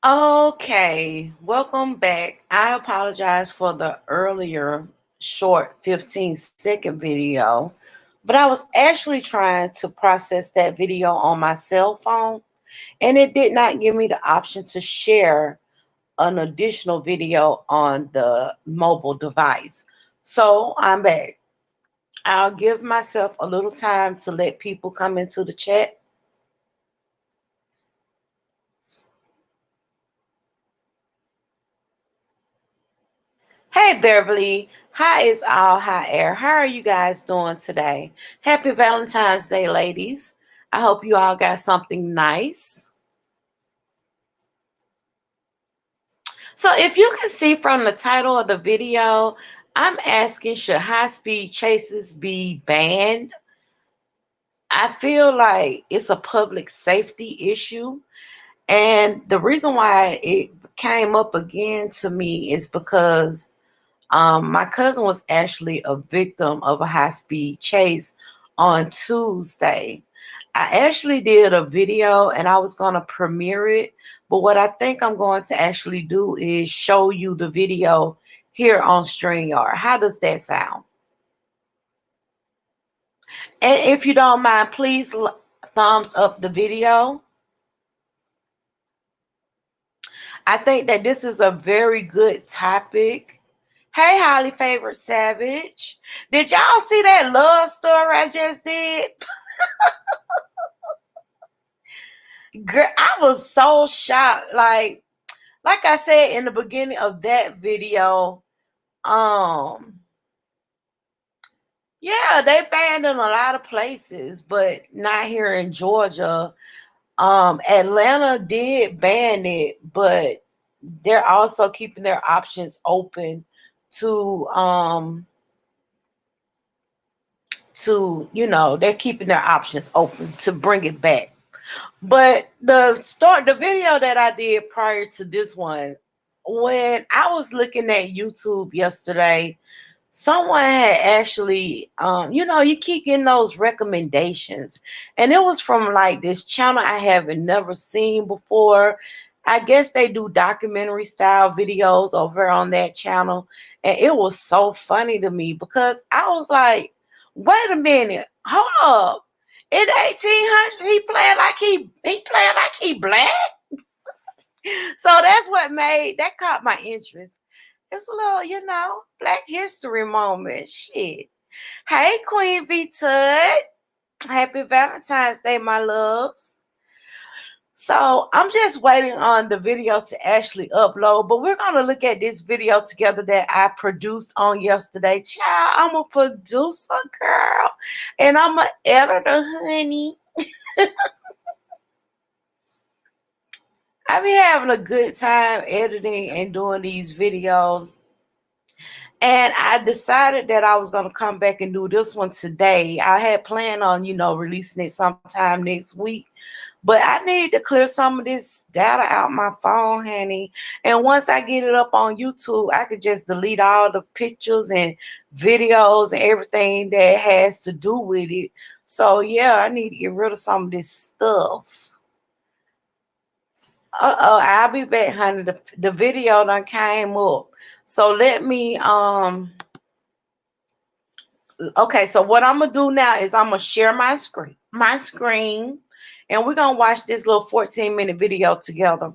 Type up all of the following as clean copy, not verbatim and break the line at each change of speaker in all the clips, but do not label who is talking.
Okay, welcome back. I apologize for the earlier short 15-second video, but I was actually trying to process that video on my cell phone and it did not give me the option to share an additional video on the mobile device. So I'm back. I'll give myself a little time to let people come into the chat. Hey Beverly, hi it's all hot air. How are you guys doing today? Happy Valentine's Day, ladies. I hope you all got something nice. So if you can see from the title of the video, I'm asking, should high-speed chases be banned? I feel like it's a public safety issue. And the reason why it came up again to me is because my cousin was actually a victim of a high speed chase on Tuesday. I actually did a video and I was going to premiere it, but what I think I'm going to actually do is show you the video here on StreamYard. How does that sound? And if you don't mind, please thumbs up the video. I think that this is a very good topic. Hey, highly favored Savage. Did y'all see that love story I just did? Girl, I was so shocked. Like I said in the beginning of that video, um, yeah, they banned in a lot of places, but not here in Georgia. Atlanta did ban it, but they're also keeping their options open to they're keeping their options open to bring it back. But the video that I did prior to this one, when I was looking at YouTube yesterday, someone had actually you keep getting those recommendations, and it was from like this channel I haven't never seen before. I guess they do documentary style videos over on that channel, and it was so funny to me because I was like, wait a minute, hold up. In 1800, he playing like he black. So that's what that caught my interest. It's a little, Black History moment. Shit. Hey, Queen V Tut. Happy Valentine's Day, my loves. So I'm just waiting on the video to actually upload, but we're gonna look at this video together that I produced on yesterday. Child, I'm a producer, girl, and I'm an editor, honey. I be having a good time editing and doing these videos. And I decided that I was going to come back and do this one today. I had planned on, releasing it sometime next week. But I need to clear some of this data out my phone, honey. And once I get it up on YouTube, I could just delete all the pictures and videos and everything that has to do with it. So, yeah, I need to get rid of some of this stuff. I'll be back, honey. The video done came up. So let me okay, so what I'm gonna do now is I'm gonna share my screen, and we're gonna watch this little 14-minute video together.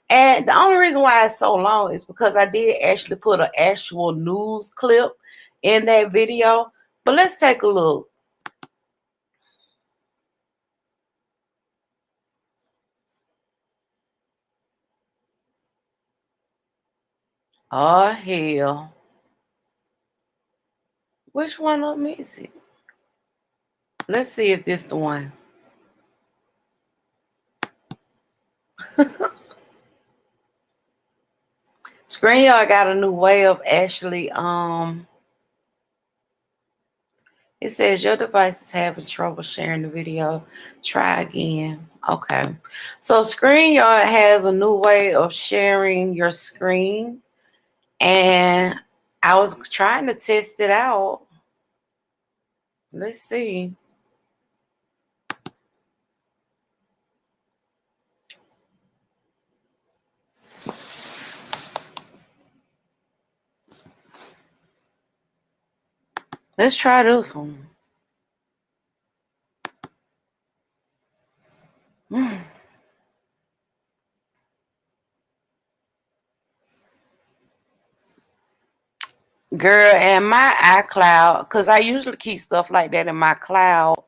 And the only reason why it's so long is because I did actually put an actual news clip in that video. But let's take a look. Oh hell. Which one of them is it? Let's see if this the one. ScreenYard got a new way of actually it says your device is having trouble sharing the video. Try again. Okay. So ScreenYard has a new way of sharing your screen, and I was trying to test it out. Let's see. Let's try this one. Girl, and my iCloud, because I usually keep stuff like that in my cloud,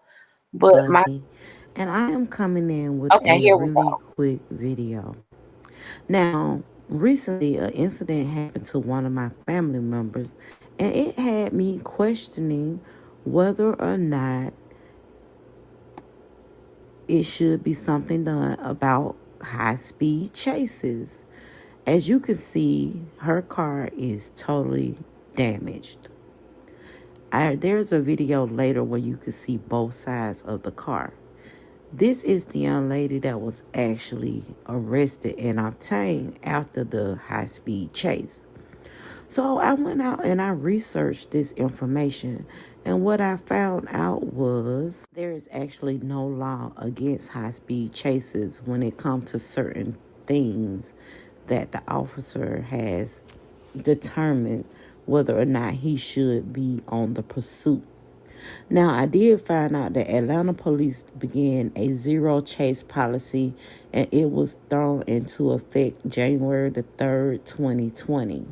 but my
Lovely. And I am coming in with
okay,
a
here we
really
go.
quick video. Now, recently, an incident happened to one of my family members, and it had me questioning whether or not it should be something done about high speed chases. As you can see, her car is totally damaged. There's a video later where you can see both sides of the car. This is the young lady that was actually arrested and obtained after the high speed chase. So I went out and I researched this information, and what I found out was there is actually no law against high speed chases when it comes to certain things that the officer has determined whether or not he should be on the pursuit. Now, I did find out that Atlanta police began a zero chase policy, and it was thrown into effect January the 3rd, 2020.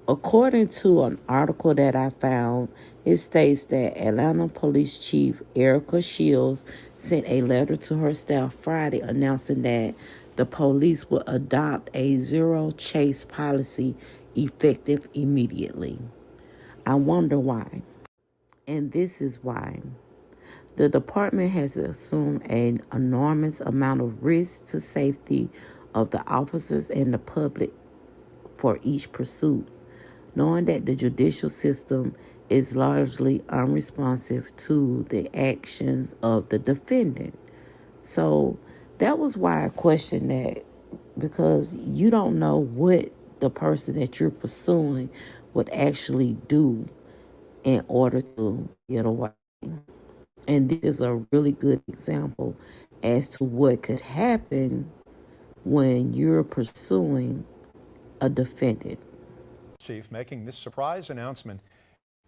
According to an article that I found, it states that Atlanta Police Chief Erica Shields sent a letter to her staff Friday announcing that the police will adopt a zero chase policy effective immediately. I wonder why. And this is why. The department has assumed an enormous amount of risk to safety of the officers and the public for each pursuit, knowing that the judicial system is largely unresponsive to the actions of the defendant. So that was why I questioned that, because you don't know what the person that you're pursuing would actually do in order to get away. And this is a really good example as to what could happen when you're pursuing a defendant.
Chief making this surprise announcement,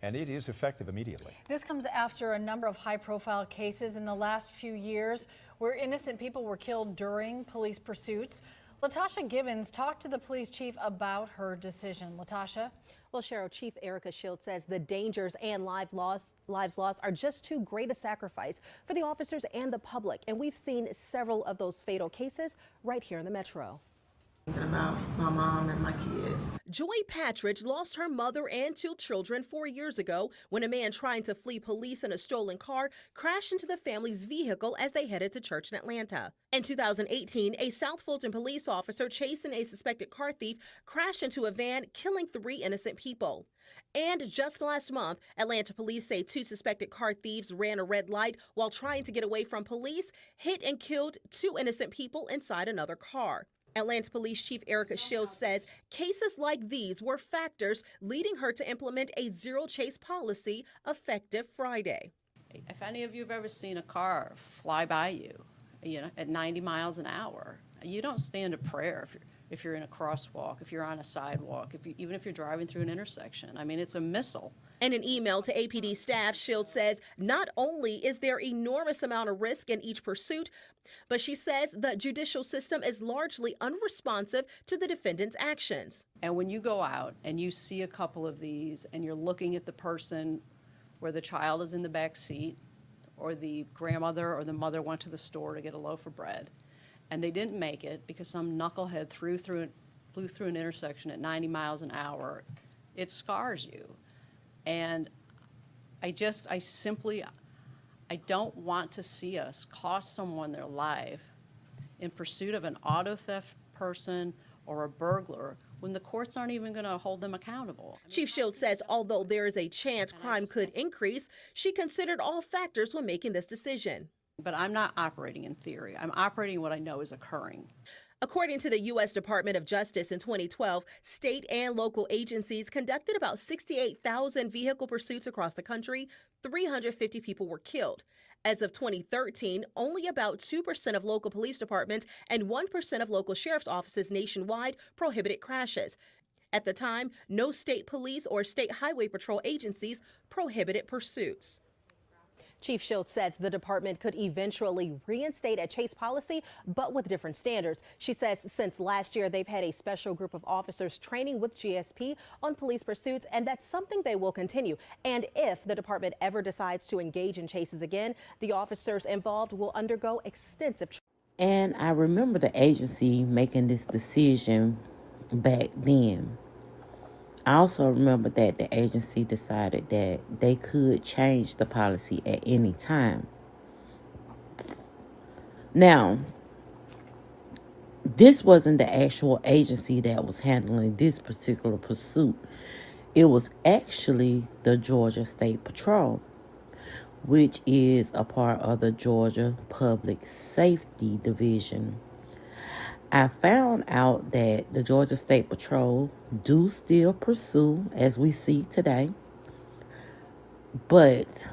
and it is effective immediately.
This comes after a number of high-profile cases in the last few years where innocent people were killed during police pursuits. Latasha Givens talked to the police chief about her decision. Latasha?
Well, Cheryl, Chief Erica Shields says the dangers and lives lost are just too great a sacrifice for the officers and the public. And we've seen several of those fatal cases right here in the metro.
About my mom and my kids.
Joy Patridge lost her mother and two children 4 years ago when a man trying to flee police in a stolen car crashed into the family's vehicle as they headed to church in Atlanta. In 2018, a South Fulton police officer chasing a suspected car thief crashed into a van, killing 3 innocent people. And just last month, Atlanta police say 2 suspected car thieves ran a red light while trying to get away from police, hit and killed 2 innocent people inside another car. Atlanta Police Chief Erica Shields says cases like these were factors leading her to implement a zero chase policy effective Friday.
If any of you have ever seen a car fly by you, at 90 miles an hour, you don't stand a prayer if you're in a crosswalk, if you're on a sidewalk, even if you're driving through an intersection. I mean, it's a missile.
In an email to APD staff, Shields says not only is there enormous amount of risk in each pursuit, but she says the judicial system is largely unresponsive to the defendant's actions.
And when you go out and you see a couple of these and you're looking at the person where the child is in the back seat, or the grandmother or the mother went to the store to get a loaf of bread, and they didn't make it because some knucklehead flew through an intersection at 90 miles an hour, it scars you. And I don't want to see us cost someone their life in pursuit of an auto theft person or a burglar when the courts aren't even going to hold them accountable.
Chief Shields says although there is a chance crime could increase, she considered all factors when making this decision.
But I'm not operating in theory. I'm operating what I know is occurring.
According to the U.S. Department of Justice in 2012, state and local agencies conducted about 68,000 vehicle pursuits across the country. 350 people were killed. As of 2013, only about 2% of local police departments and 1% of local sheriff's offices nationwide prohibited crashes. At the time, no state police or state highway patrol agencies prohibited pursuits.
Chief Schultz says the department could eventually reinstate a chase policy, but with different standards. She says since last year, they've had a special group of officers training with GSP on police pursuits, and that's something they will continue. And if the department ever decides to engage in chases again, the officers involved will undergo extensive training.
And I remember the agency making this decision back then. I also remember that the agency decided that they could change the policy at any time. Now, this wasn't the actual agency that was handling this particular pursuit. It was actually the Georgia State Patrol, which is a part of the Georgia Public Safety Division. I found out that the Georgia State Patrol do still pursue, as we see today, but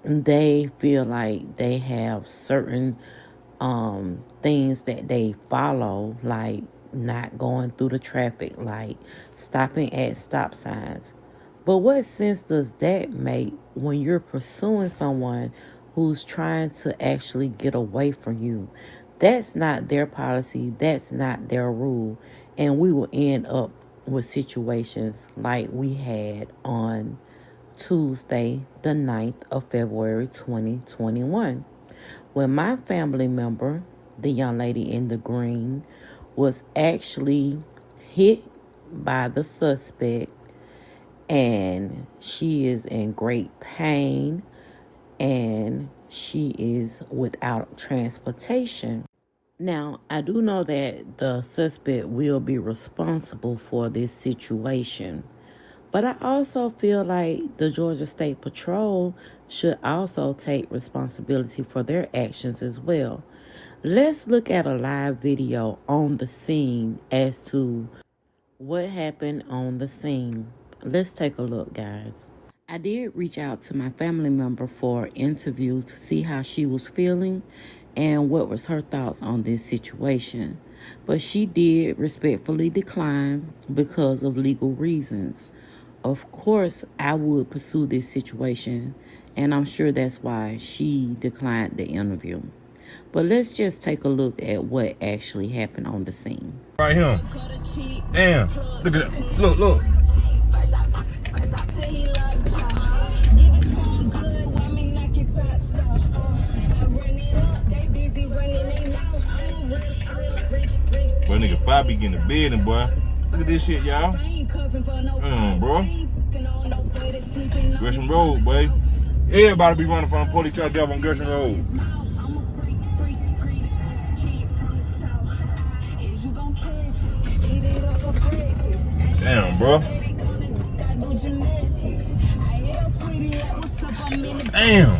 they feel like they have certain things that they follow, like not going through the traffic light, stopping at stop signs. But what sense does that make when you're pursuing someone who's trying to actually get away from you? That's not their policy. That's not their rule. And we will end up with situations like we had on Tuesday, the 9th of February, 2021, when my family member, the young lady in the green, was actually hit by the suspect, and she is in great pain, and she is without transportation. Now, I do know that the suspect will be responsible for this situation, but I also feel like the Georgia State Patrol should also take responsibility for their actions as well. Let's look at a live video on the scene as to what happened on the scene. Let's take a look, guys. I did reach out to my family member for an interview to see how she was feeling and what was her thoughts on this situation. But she did respectfully decline because of legal reasons. Of course, I would pursue this situation, and I'm sure that's why she declined the interview. But let's just take a look at what actually happened on the scene.
Right here. Damn. Look at that. Look, look. Boy, nigga, Five be getting the bed and boy. Look at this shit, y'all. Bro. Gresham Road, boy. Everybody be running from the police truck up on Gresham Road. Damn, bro. Damn.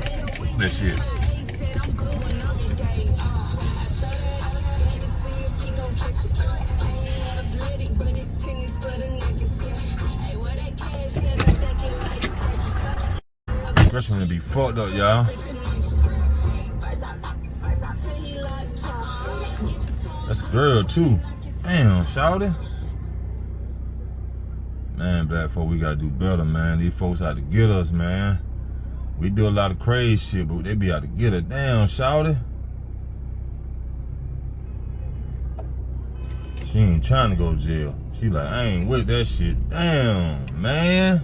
That shit. Gresham gonna be fucked up, y'all. That's a girl too. Damn, shawty. Man, Black folk, we gotta do better, man. These folks out to get us, man. We do a lot of crazy shit, but they be out to get us. Damn, shawty. She ain't trying to go to jail. She like, I ain't with that shit. Damn, man.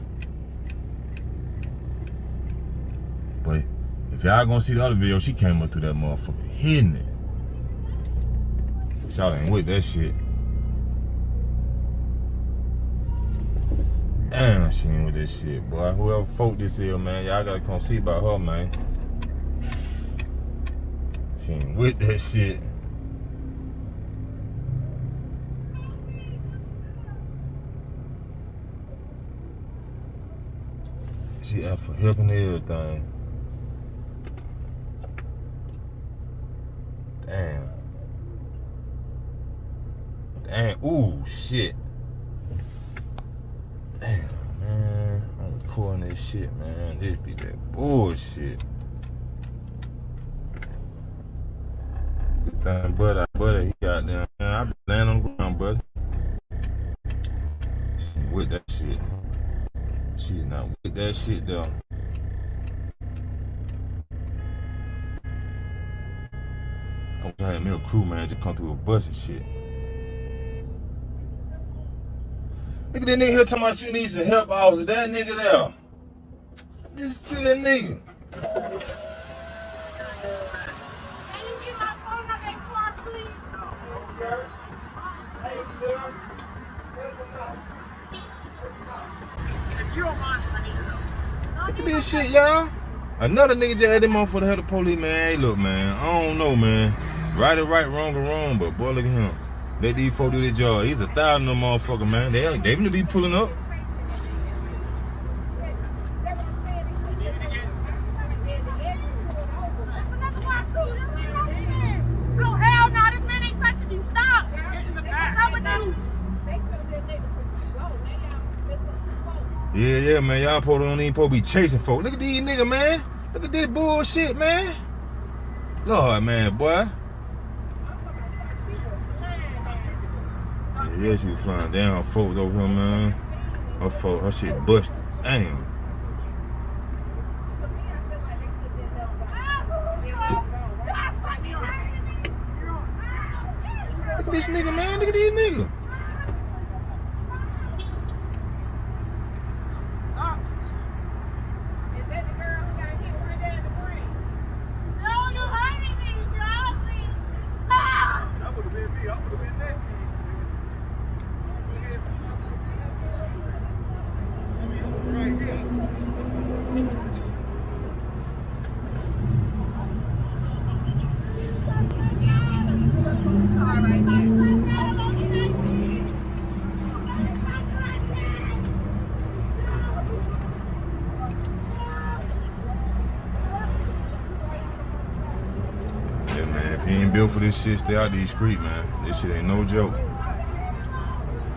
But if y'all gonna see the other video, she came up through that motherfucker hitting it. Y'all ain't with that shit. Damn, she ain't with that shit, boy. Whoever folk this is, man, y'all gotta come see about her, man. She ain't with that shit. She asked for help and everything. Damn. Damn. Ooh, shit. Damn, man. I'm recording this shit, man. This be that bullshit. Damn, buddy, he got down. Man, I be laying on the ground, buddy. with that shit. She's not with that shit though. I wish I had me a crew, man, just come through a bus and shit. Look at that nigga here talking about you need some help, officer. That nigga there. Just to that nigga. Look at this shit, y'all. Another nigga just had them on for the hell of the police, man. Hey, look, man. I don't know, man. Right or right, wrong or wrong, but boy, look at him. Let these folks do their job. He's 1,000 of them motherfuckers, man. They even be pulling up. Yeah, man. Y'all don't even supposed to be chasing folks. Look at these niggas, man. Look at this bullshit, man. Lord, man, boy. Yeah, she was flying down. Her folks over here, man. Her shit busted. Damn. Look at this nigga, man. Look at these niggas. If you ain't built for this shit, stay out these streets, man. This shit ain't no joke.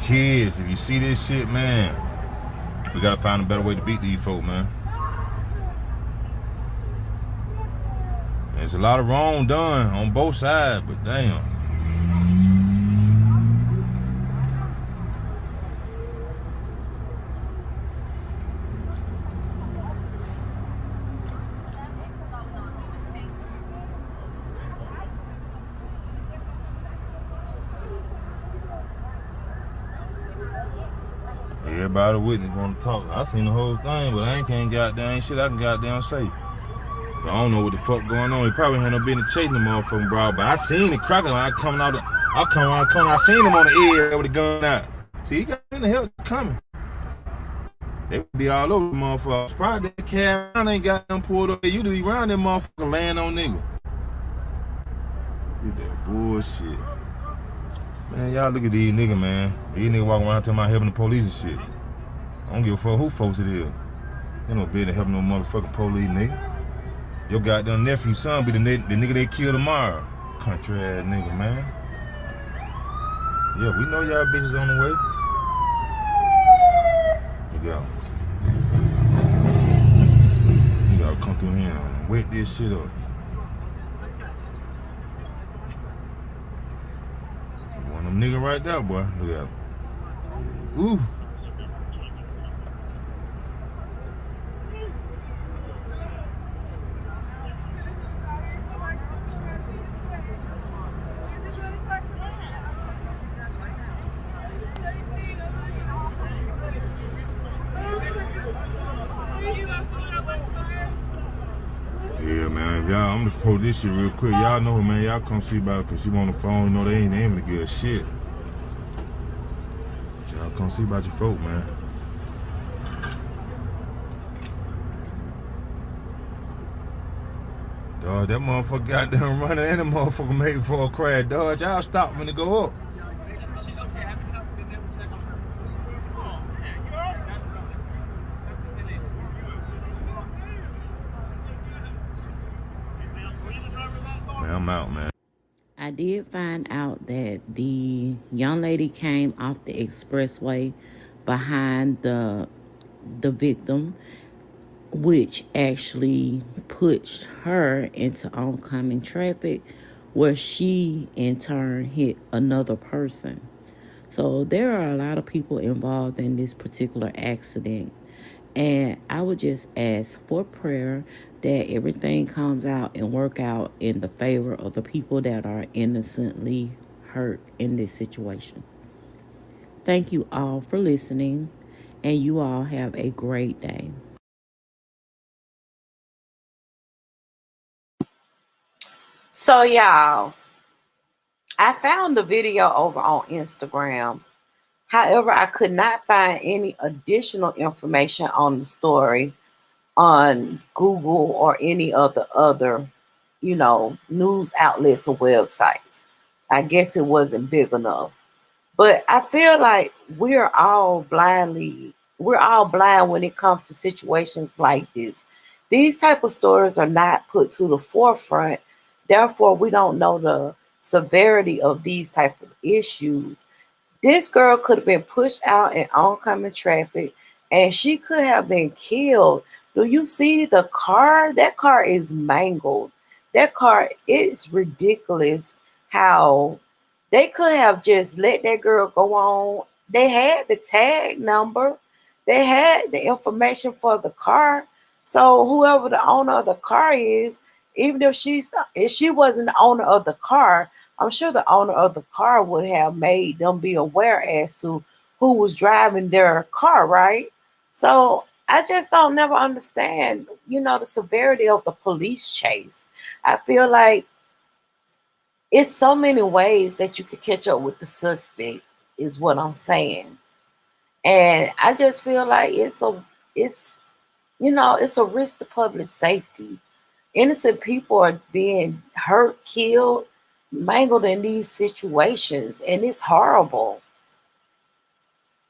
Kids, if you see this shit, man, we gotta find a better way to beat these folk, man. There's a lot of wrong done on both sides, but damn. Everybody witness want to talk. I seen the whole thing, but I can't goddamn shit I can goddamn say. I don't know what the fuck going on. He probably had no business chasing the motherfucking broad, but I seen the cracker when I coming out. I seen him on the air with the gun out. See, he got in the hell coming. They would be all over the motherfucker. Probably that cat ain't got them pulled up. You to be around that motherfucker laying on nigga. Get that bullshit. Man, y'all look at these niggas, man. These niggas walking around talking about helping the police and shit. I don't give a fuck who folks it is. Ain't no business helping no motherfucking police, nigga. Your goddamn nephew son be the nigga they kill tomorrow. Country ass nigga, man. Yeah, we know y'all bitches on the way. You go. You gotta come through here and wet this shit up. One of them niggas right there, boy. Look at him. Ooh. Yeah, man, y'all, I'm just post this shit real quick. Y'all know her, man. Y'all come see about it because she on the phone. You know, they ain't aiming to good shit. So y'all come see about your folk, man. Dog, that motherfucker got done running and the motherfucker made for a crash. Dog, y'all stop when it go up. I'm out, man.
I did find out that the young lady came off the expressway behind the victim, which actually pushed her into oncoming traffic, where she in turn hit another person. So there are a lot of people involved in this particular accident. And I would just ask for prayer that everything comes out and work out in the favor of the people that are innocently hurt in this situation. Thank you all for listening, and you all have a great day.
So, y'all, I found the video over on Instagram. However, I could not find any additional information on the story on Google or any of the other, news outlets or websites. I guess it wasn't big enough. But I feel like we're all blind when it comes to situations like this. These type of stories are not put to the forefront. Therefore, we don't know the severity of these type of issues. This girl could have been pushed out in oncoming traffic and she could have been killed. Do you see the car? That car is mangled. That car is ridiculous how they could have just let that girl go on. They had the tag number. They had the information for the car. So whoever the owner of the car is, even if she wasn't the owner of the car, I'm sure the owner of the car would have made them be aware as to who was driving their car, right? So I just don't never understand, the severity of the police chase. I feel like it's so many ways that you could catch up with the suspect, is what I'm saying. And I just feel like it's a risk to public safety. Innocent people are being hurt, killed, mangled in these situations, and it's horrible.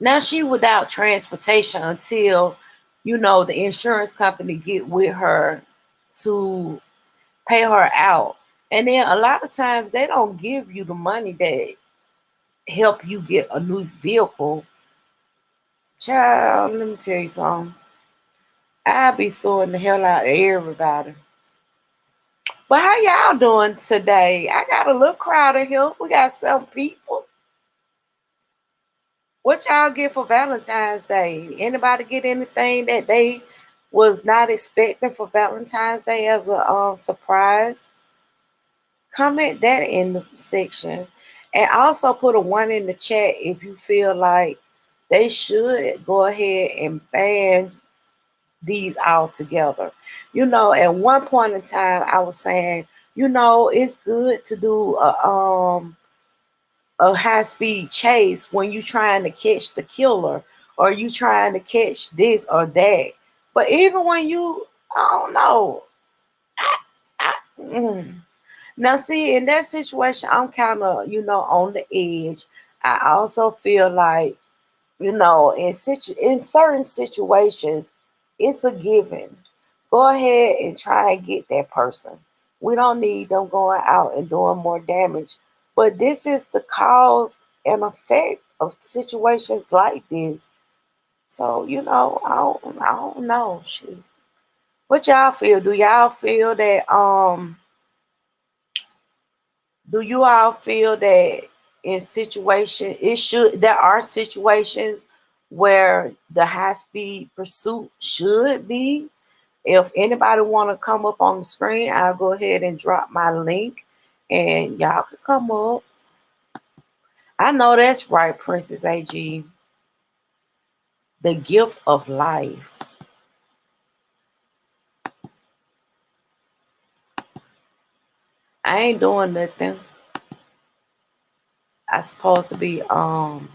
Now she without transportation until the insurance company get with her to pay her out. And then a lot of times they don't give you the money that help you get a new vehicle. Child, let me tell you something. I be suing the hell out of everybody. But how y'all doing today? I got a little crowd in here. We got some people. What y'all get for Valentine's Day? Anybody get anything that they was not expecting for Valentine's Day as a surprise? Comment that in the section. And also put a 1 in the chat if you feel like they should go ahead and ban these all together. At one point in time, I was saying, it's good to do a high-speed chase when you're trying to catch the killer or you trying to catch this or that. But even when I don't know. Now, see, in that situation, I'm kind of, on the edge. I also feel like, in certain situations, it's a given. Go ahead and try and get that person. We don't need them going out and doing more damage. But this is the cause and effect of situations like this. So, I don't know. Shit. What y'all feel? Do y'all feel that do you all feel that there are situations where the high speed pursuit should be? If anybody want to come up on the screen, I'll go ahead and drop my link and y'all can come up. I know that's right, Princess AG. The gift of life. I ain't doing nothing. I supposed to be I'm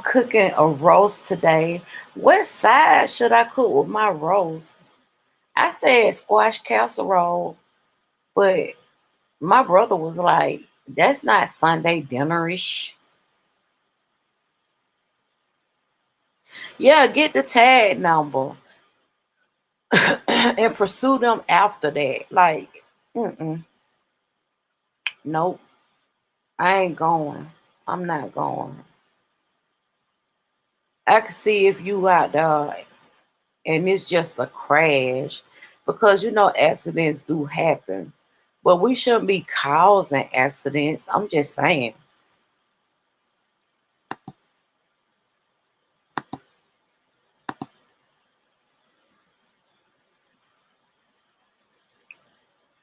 cooking a roast today. What side should I cook with my roast? I said squash casserole, but my brother was like, that's not Sunday dinnerish. Yeah, get the tag number and pursue them after that. Like, nope, I ain't going. I'm not going. I can see if you out there and it's just a crash, because accidents do happen, but we shouldn't be causing accidents. I'm just saying.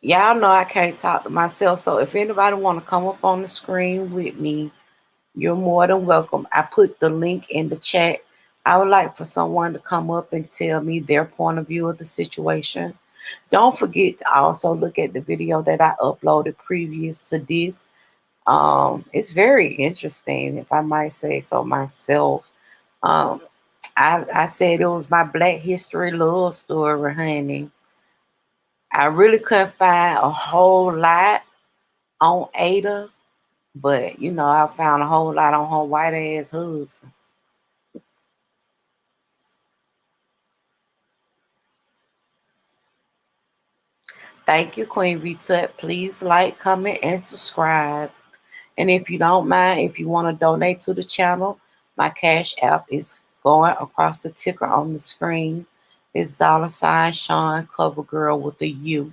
Y'all know I can't talk to myself. So if anybody want to come up on the screen with me, you're more than welcome. I put the link in the chat. I would like for someone to come up and tell me their point of view of the situation. Don't forget to also look at the video that I uploaded previous to this. It's very interesting, if I might say so myself. Um, I said it was my Black History love story, honey. I really couldn't find a whole lot on Ada, but you know, I found a whole lot on her white ass husband. Thank you, Queen V Tut. Please like, comment, and subscribe. And if you don't mind, if you want to donate to the channel, my Cash App is going across the ticker on the screen. It's $ Sean Covergirl with a U.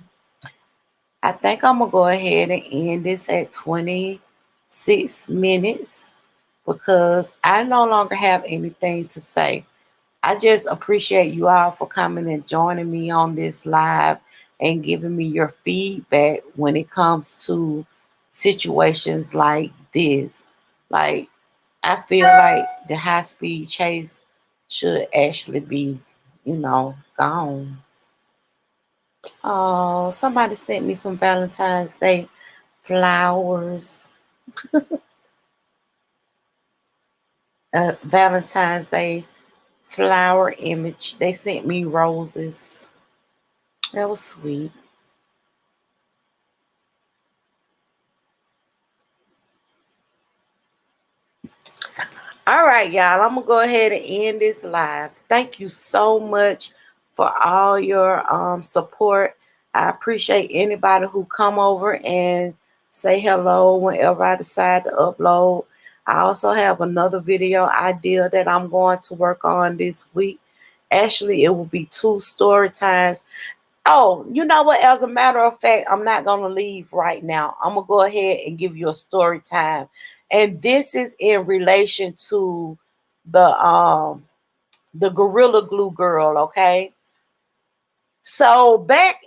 I think I'm gonna go ahead and end this at 26 minutes because I no longer have anything to say. I just appreciate you all for coming and joining me on this live and giving me your feedback when it comes to situations like this. Like, I feel like the high speed chase should actually be, gone. Oh, somebody sent me some Valentine's Day flowers. Valentine's Day flower image. They sent me roses. That was sweet. All right, y'all. I'm gonna go ahead and end this live. Thank you so much for all your support. I appreciate anybody who come over and say hello whenever I decide to upload. I also have another video idea that I'm going to work on this week. Actually, it will be 2 story times. Oh, you know what? As a matter of fact, I'm not going to leave right now. I'm going to go ahead and give you a story time. And this is in relation to the Gorilla Glue girl, okay? So back,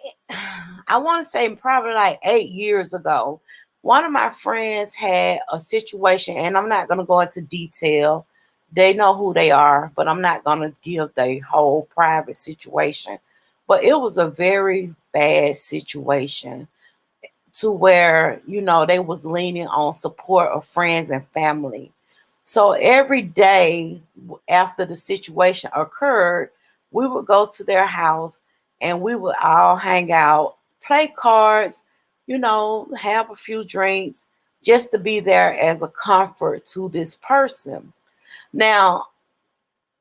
I want to say probably like 8 years ago, one of my friends had a situation, and I'm not going to go into detail. They know who they are, but I'm not going to give the whole private situation. But it was a very bad situation to where, they was leaning on support of friends and family. So every day after the situation occurred, we would go to their house and we would all hang out, play cards, have a few drinks, just to be there as a comfort to this person. Now,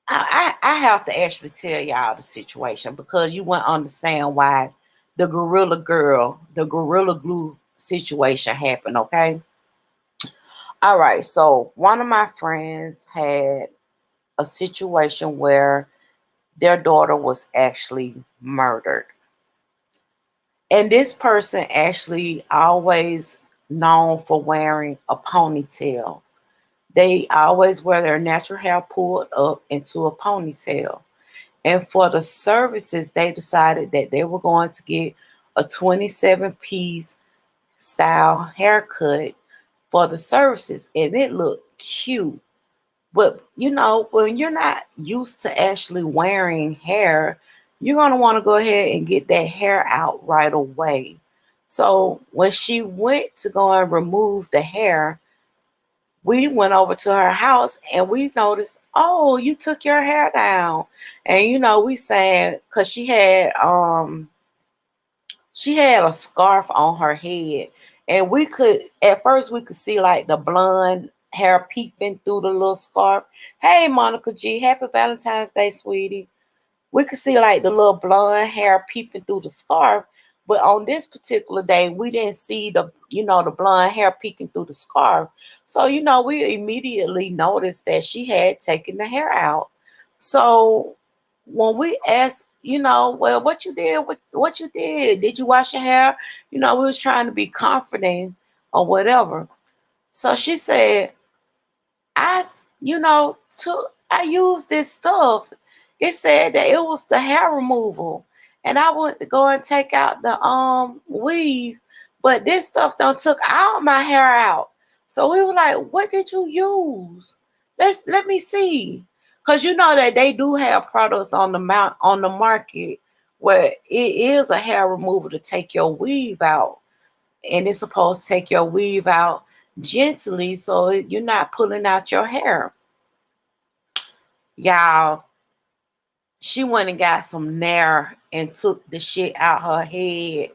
I have to actually tell y'all the situation because you won't understand why the Gorilla Glue situation happened, okay? All right, so one of my friends had a situation where their daughter was actually murdered. And this person actually always known for wearing a ponytail. They always wear their natural hair pulled up into a ponytail. And for the services, they decided that they were going to get a 27-piece style haircut for the services. And it looked cute. But, when you're not used to actually wearing hair, you're going to want to go ahead and get that hair out right away. So when she went to go and remove the hair, we went over to her house and we noticed, oh, you took your hair down. And we saying, because she had a scarf on her head, and at first we could see like the blonde hair peeping through the little scarf. Hey, Monica G, happy Valentine's Day, sweetie. We could see like the little blonde hair peeping through the scarf. But on this particular day, we didn't see the blonde hair peeking through the scarf. So, we immediately noticed that she had taken the hair out. So when we asked, well, what you did? Did you wash your hair? We was trying to be comforting or whatever. So she said, I used this stuff. It said that it was the hair removal. and I went to go and take out the weave, but this stuff done took all my hair out. So we were like, what did you use? Let me see. Cause you know that they do have products on the market where it is a hair remover to take your weave out. And it's supposed to take your weave out gently so you're not pulling out your hair. Y'all, she went and got some Nair and took the shit out her head.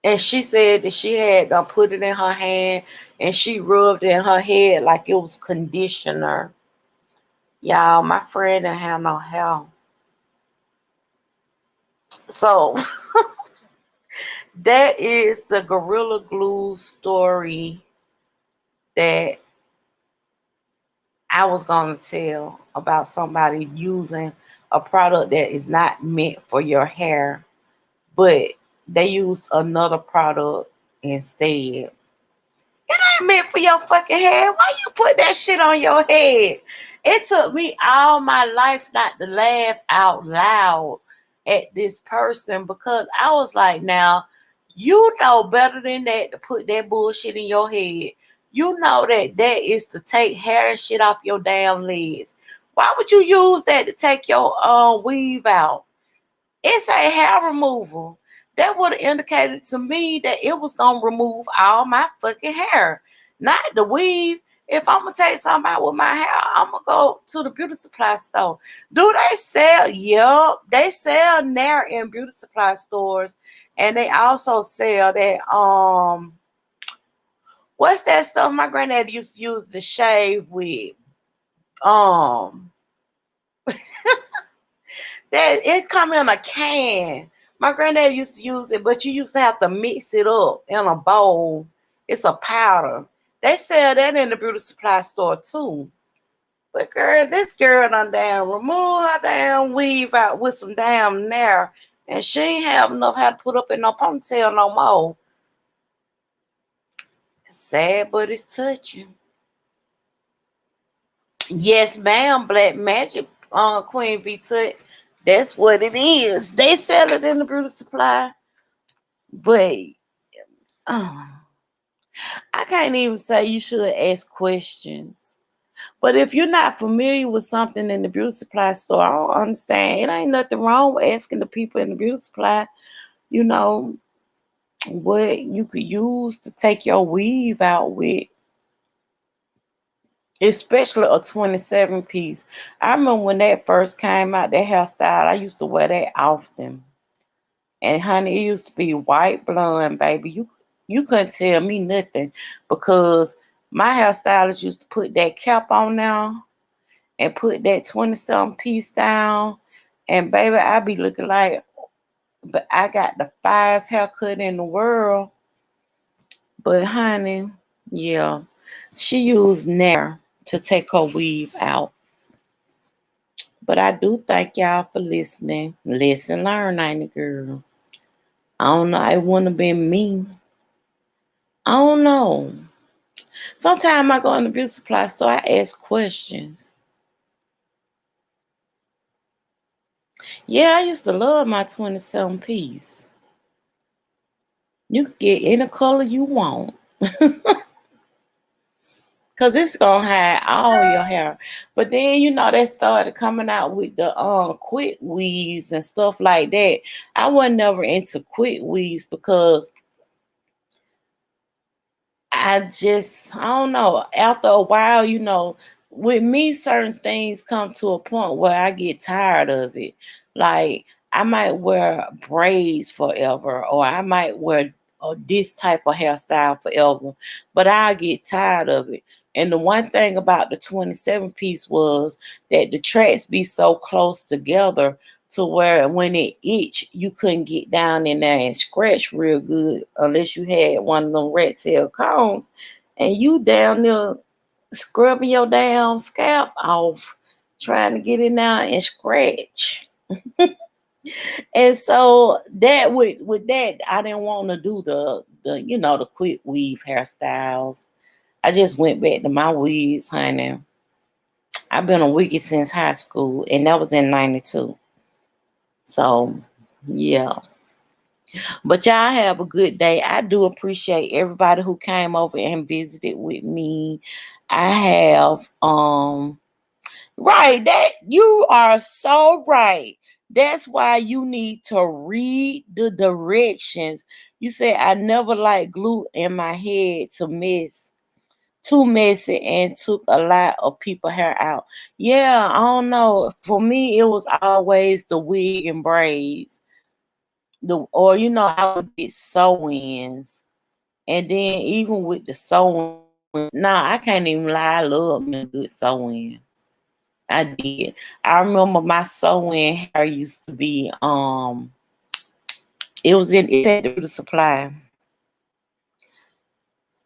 And she said that she had put it in her hand and she rubbed it in her head like it was conditioner. Y'all, my friend didn't have no hair. So that is the Gorilla Glue story that I was going to tell about somebody using a product that is not meant for your hair, but they used another product instead. It ain't meant for your fucking hair. Why you put that shit on your head? It took me all my life not to laugh out loud at this person because I was like, now, you know better than that to put that bullshit in your head. You know that is to take hair and shit off your damn legs. Why would you use that to take your weave out? It's a hair removal. That would have indicated to me that it was going to remove all my fucking hair, not the weave. If I'm going to take something out with my hair, I'm going to go to the beauty supply store. Do they sell? Yup. They sell Nair in beauty supply stores. And they also sell that, what's that stuff my granddad used to use to shave with? That it come in a can. My granddad used to use it, but you used to have to mix it up in a bowl. It's a powder. They sell that in the beauty supply store too. But girl, this girl done damn remove her damn weave out with some damn Nair, and she ain't have enough how to put up in no ponytail no more. It's sad, but it's touching. Yes, ma'am, Black Magic, Queen V Tut. That's what it is. They sell it in the beauty supply, but I can't even say you should ask questions. But if you're not familiar with something in the beauty supply store, I don't understand. It ain't nothing wrong with asking the people in the beauty supply, you know, what you could use to take your weave out with. Especially a 27 piece. I remember when that first came out, that hairstyle, I used to wear that often. And honey, it used to be white blonde, baby. You couldn't tell me nothing because my hairstylist used to put that cap on now and put that 27 piece down. And baby, I be looking like, but I got the finest haircut in the world. But honey, yeah, she used Nair to take her weave out. But I do thank y'all for listening. Listen, learn, ain't it, girl? I don't know. It wouldn't have been me. I don't know. Sometimes I go in the beauty supply store, I ask questions. Yeah, I used to love my 27 piece. You can get any color you want. Because it's going to hide all your hair. But then, you know, they started coming out with the quick weaves and stuff like that. I was never into quick weaves because I don't know. After a while, you know, with me, certain things come to a point where I get tired of it. Like, I might wear braids forever, or I might wear this type of hairstyle forever, but I get tired of it. And the one thing about the 27 piece was that the tracks be so close together to where when it itch, you couldn't get down in there and scratch real good unless you had one of them red tail combs, and you down there scrubbing your damn scalp off, trying to get in there and scratch. And so that with that, I didn't want to do the the quick weave hairstyles. I just went back to my wigs, honey. I've been a wiggy since high school, and that was in '92. So, yeah. But y'all have a good day. I do appreciate everybody who came over and visited with me. I have right, that you are so right. That's why you need to read the directions. You said I never liked glue in my head too messy and took a lot of people hair out. Yeah, I don't know. For me, it was always the wig and braids. Or I would get sew-ins. And then even with the sewing, nah, I can't even lie, I love me a good sew-in. I did. I remember my sewing hair used to be it had to do the supply.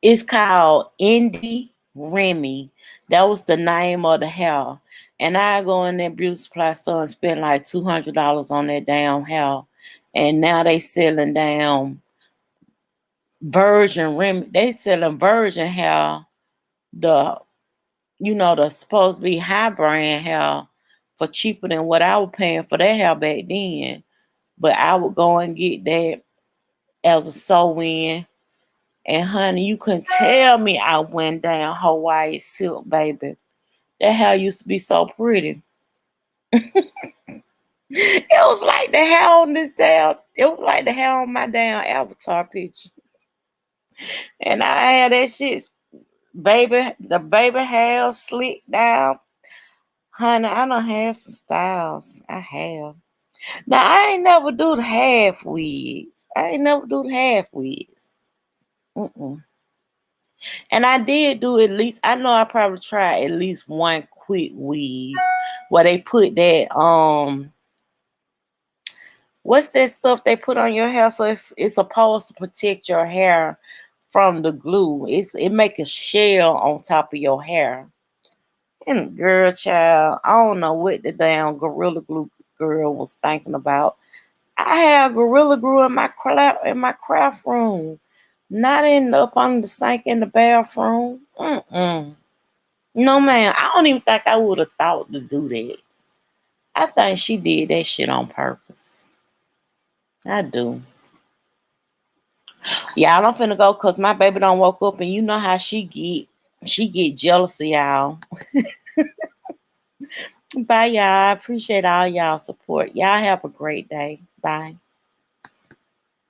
It's called Indie Remy. That was the name of the hair. And I go in that beauty supply store and spend like $200 on that damn hair. And now they selling down virgin Remy. They selling virgin hair, the supposed to be high brand hair for cheaper than what I was paying for that hair back then. But I would go and get that as a sew-in. And honey, you couldn't tell me I went down Hawaii silk, baby. That hair used to be so pretty. It was like the hair on this damn, it was like the hair on my damn avatar picture. And I had that shit, the baby hair slicked down. Honey, I done had some styles. I have. Now, I ain't never do the half wigs. Mm-mm. And I did do at least, I know I probably tried at least one quick wig where they put that, what's that stuff they put on your hair? So it's supposed to protect your hair from the glue. It make a shell on top of your hair. And girl, child, I don't know what the damn Gorilla Glue girl was thinking about. I have Gorilla Glue in my craft room, not up on the sink in the bathroom. No, man, I don't even think I would have thought to do that. I think she did that shit on purpose. I do. Y'all, I'm finna go because my baby don't woke up, and you know how she get. She get jealous of y'all. Bye, y'all. I appreciate all y'all support. Y'all have a great day. Bye.